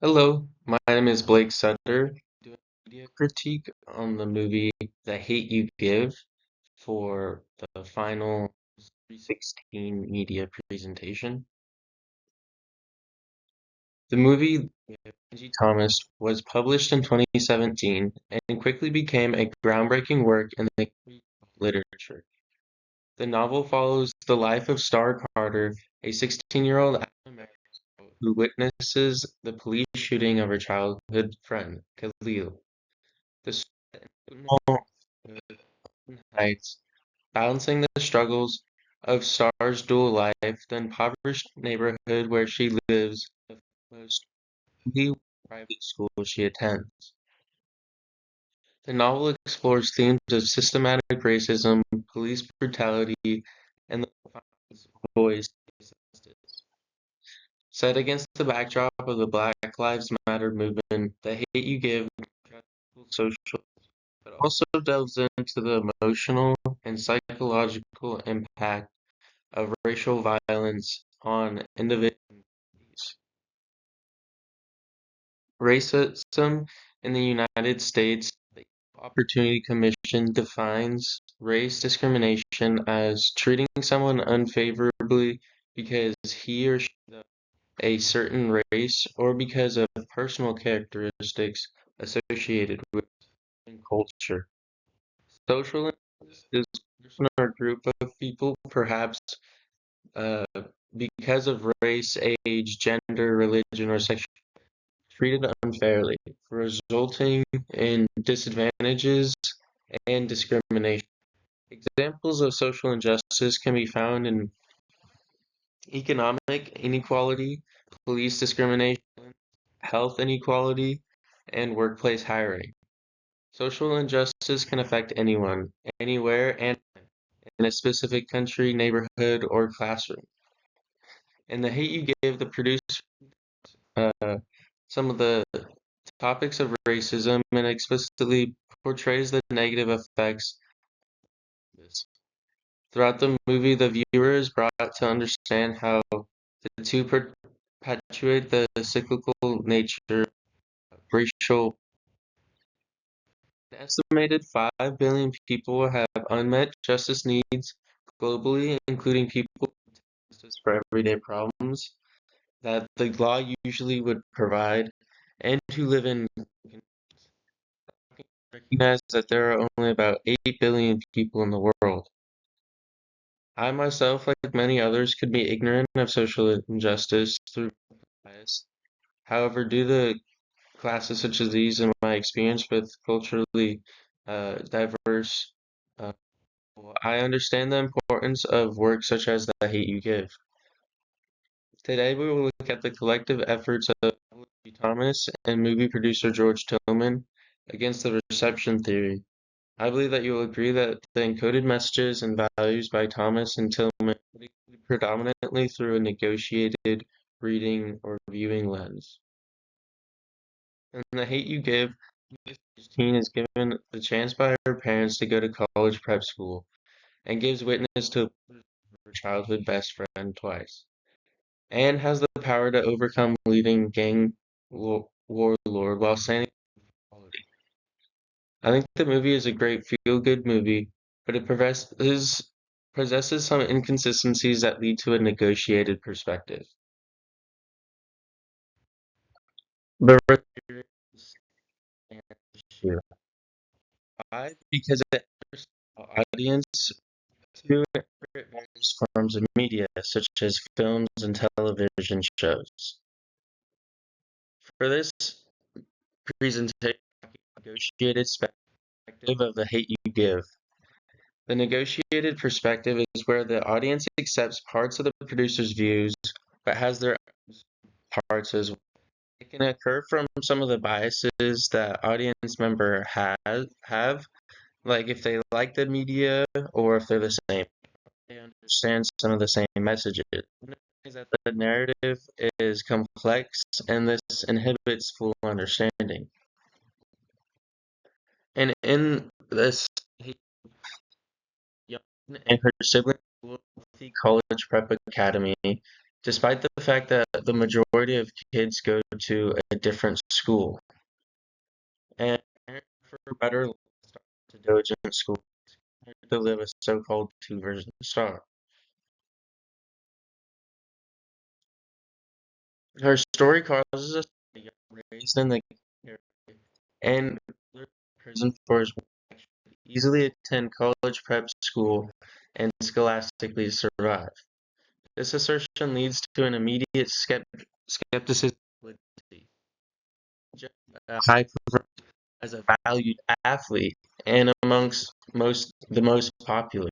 Hello, my name is Blake Sutter. Doing a media critique on the movie The Hate You Give for the final 316 media presentation. The movie Angie Thomas was published in 2017 and quickly became a groundbreaking work in the literature. The novel follows the life of Star Carter, a 16-year-old African-American who witnesses the police shooting of her childhood friend, Khalil. The Football Heights, balancing the struggles of Star's dual life, the impoverished neighborhood where she lives, the most elite private school she attends. The novel explores themes of systematic racism, police brutality, and the voice set against the backdrop of the Black Lives Matter movement. The Hate You Give social but also delves into the emotional and psychological impact of racial violence on individuals. Racism in the United States, the Opportunity Commission defines race discrimination as treating someone unfavorably because he or she is of a certain race or because of personal characteristics associated with culture. Social injustice is a person or group of people, perhaps uh, because of race, age, gender, religion, or sexuality, treated unfairly, resulting in disadvantages and discrimination. Examples of social injustice can be found in economic inequality, police discrimination, health inequality, and workplace hiring. Social injustice can affect anyone, anywhere, and in a specific country, neighborhood, or classroom. In The Hate You Give, the producer uh, some of the topics of racism and explicitly portrays the negative effects of this. Throughout the movie, the viewer is brought to understand how the two perpetuate the cyclical nature of racial. An estimated 5 billion people have unmet justice needs globally, including people with justice for everyday problems that the law usually would provide, and who live in recognize that there are only about 8 billion people in the world. I myself, like many others, could be ignorant of social injustice through bias. However, due to classes such as these and my experience with culturally diverse I understand the importance of work such as The Hate You Give. Today we will look at the collective efforts of L.G. Thomas and movie producer George Tillman against the reception theory. I believe that you will agree that the encoded messages and values by Thomas and Tillman predominantly through a negotiated reading or viewing lens. In The Hate You Give, this teen is given the chance by her parents to go to college prep school and gives witness to her childhood best friend twice, and has the power to overcome leading gang warlord while standing for equality. I think the movie is a great feel-good movie, but it possesses some inconsistencies that lead to a negotiated perspective. The issue. Why? Because it enters the audience through various forms of media, such as films and television shows. For this presentation, negotiated perspective of The Hate You Give. The negotiated perspective is where the audience accepts parts of the producer's views, but has their own parts as well. It can occur from some of the biases that audience member have, like if they like the media or if they're the same. They understand some of the same messages. Is that the narrative is complex and this inhibits full understanding. And in this, young and her siblings will see college prep academy despite the fact that the majority of kids go to a different school. And for better to Dojin school to live a so-called two-version star. Her story causes us to be raised in the and prison for his work, easily attend college prep school and scholastically survive. This assertion leads to an immediate skepticism with a high as a valued athlete and amongst the most popular,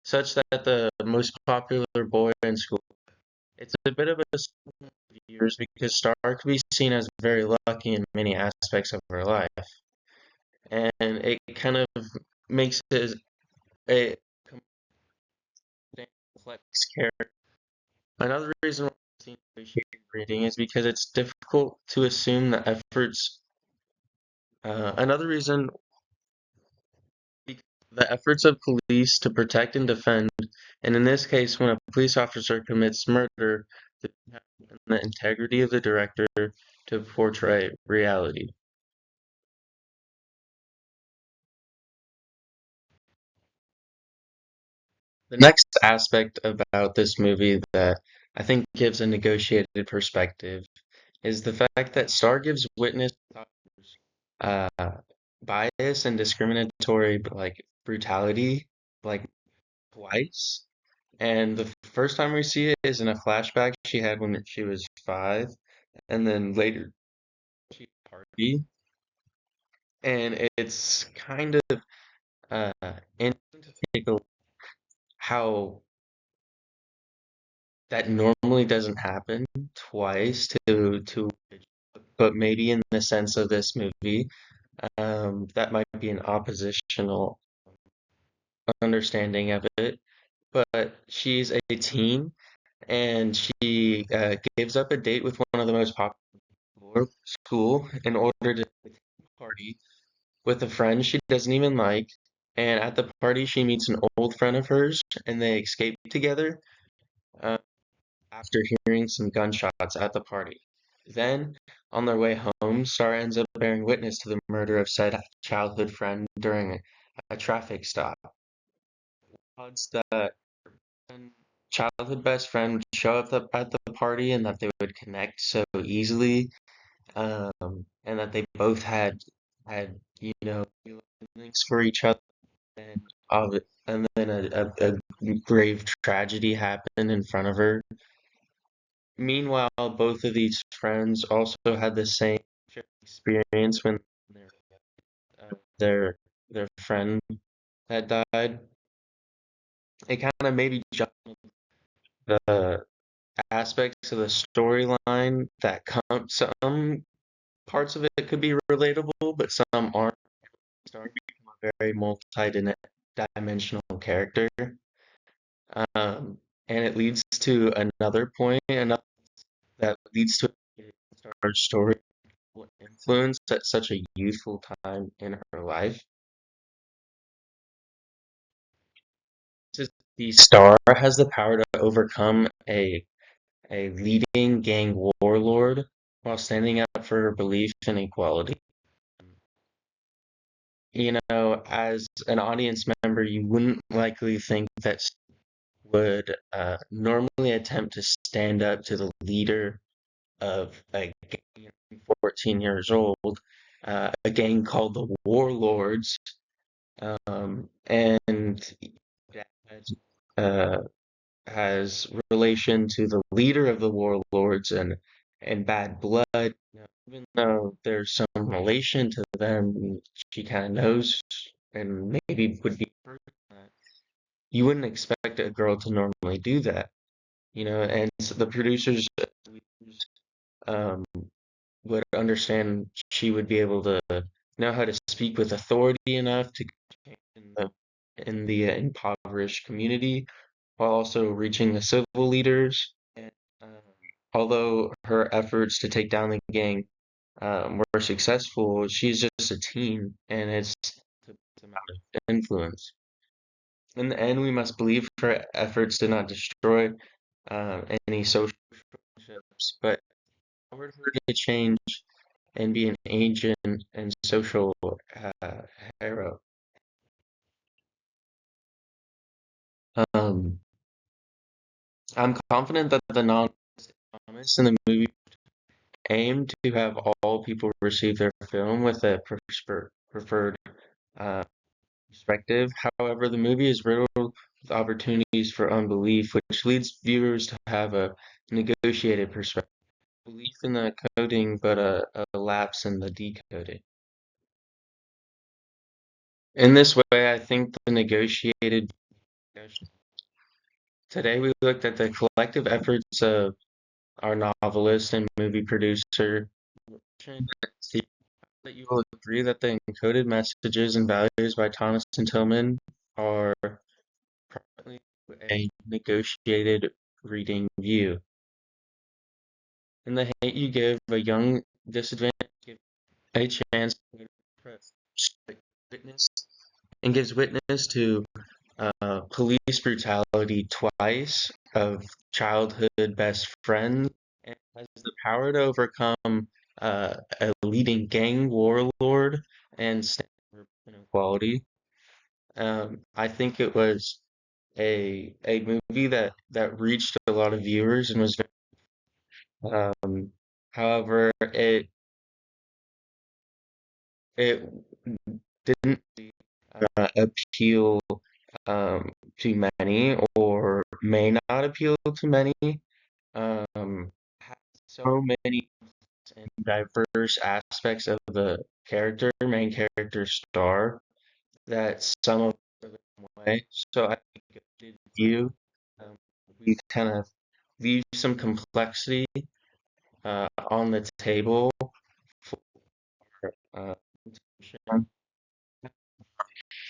such that the most popular boy in school. It's a bit of a swing of years because Star could be seen as very lucky in many aspects of her life, and it kind of makes it a complex character. Another reason why I've seen appreciated reading is because it's difficult to assume the efforts. Another reason, the efforts of police to protect and defend, and in this case, when a police officer commits murder, the integrity of the director to portray reality. The next aspect about this movie that I think gives a negotiated perspective is the fact that Star gives witness uh, bias and discriminatory like brutality like twice. And the first time we see it is in a flashback she had when she was 5, and then later she had a party. And it's kind of uh, interesting to take a look how that normally doesn't happen twice to but maybe in the sense of this movie, that might be an oppositional understanding of it. But she's a teen and she gives up a date with one of the most popular school in order to party with a friend she doesn't even like. And at the party, she meets an old friend of hers and they escape together. Uh, after hearing some gunshots at the party. Then, on their way home, Star ends up bearing witness to the murder of said childhood friend during a traffic stop. Odds that childhood best friend would show up at the party and that they would connect so easily, and that they both had feelings for each other, and and then a grave tragedy happened in front of her. Meanwhile, both of these friends also had the same experience when their their friend had died. It kind of maybe jumped the aspects of the storyline that come some parts of it could be relatable, but some aren't. Starting to become a very multi-dimensional character, um, and it leads to another point, another that leads to our story influence at such a youthful time in her life. The Star has the power to overcome a leading gang warlord while standing up for her belief in equality. As an audience member, you wouldn't likely think that would normally attempt to stand up to the leader of a gang 14 years old, a gang called the Warlords, and uh, has relation to the leader of the warlords and bad blood. Even though there's some relation to them, she kind of knows and maybe would be. You wouldn't expect a girl to normally do that, and so the producers um, would understand she would be able to know how to speak with authority enough to in the impoverished community while also reaching the civil leaders. And although her efforts to take down the gang were successful, she's just a teen, and it's the amount of influence. In the end, we must believe her efforts did not destroy any social relationships, but empowered her to change and be an agent and social hero. Um, I'm confident that the non-promise in the movie aimed to have all people receive their film with a preferred uh, perspective. However, the movie is riddled with opportunities for unbelief, which leads viewers to have a negotiated perspective. Belief in the coding, but a lapse in the decoding. In this way, I think the negotiated. Today, we looked at the collective efforts of our novelist and movie producer. See that you will agree that the encoded messages and values by Thomas and Tillman are probably a negotiated reading view. In the hate you give, a young disadvantaged gives a chance to witness and gives witness to police brutality twice of childhood best friends and has the power to overcome a leading gang warlord and stand for inequality. I think it was a movie that reached a lot of viewers and was however it didn't appeal to many or may not appeal to many. Has so many and diverse aspects of the main character star, that some of them way. So I think it did view. Um, we kind of leave some complexity on the table for uh,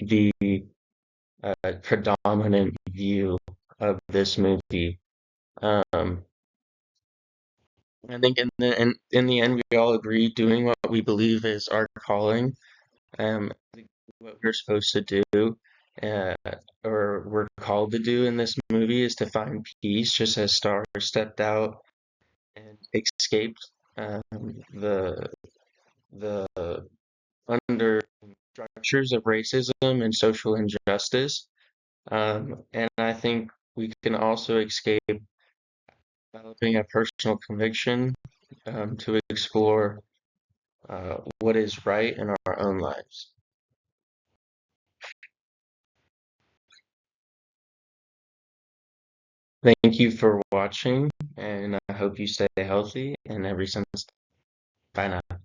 the predominant view of this movie. Um, I think in the end, we all agree doing what we believe is our calling, what we're supposed to do, uh, or we're called to do in this movie is to find peace, just as Star stepped out and escaped the the under structures of racism and social injustice. And I think we can also escape developing a personal conviction to explore what is right in our own lives. Thank you for watching, and I hope you stay healthy and every sense. Bye now.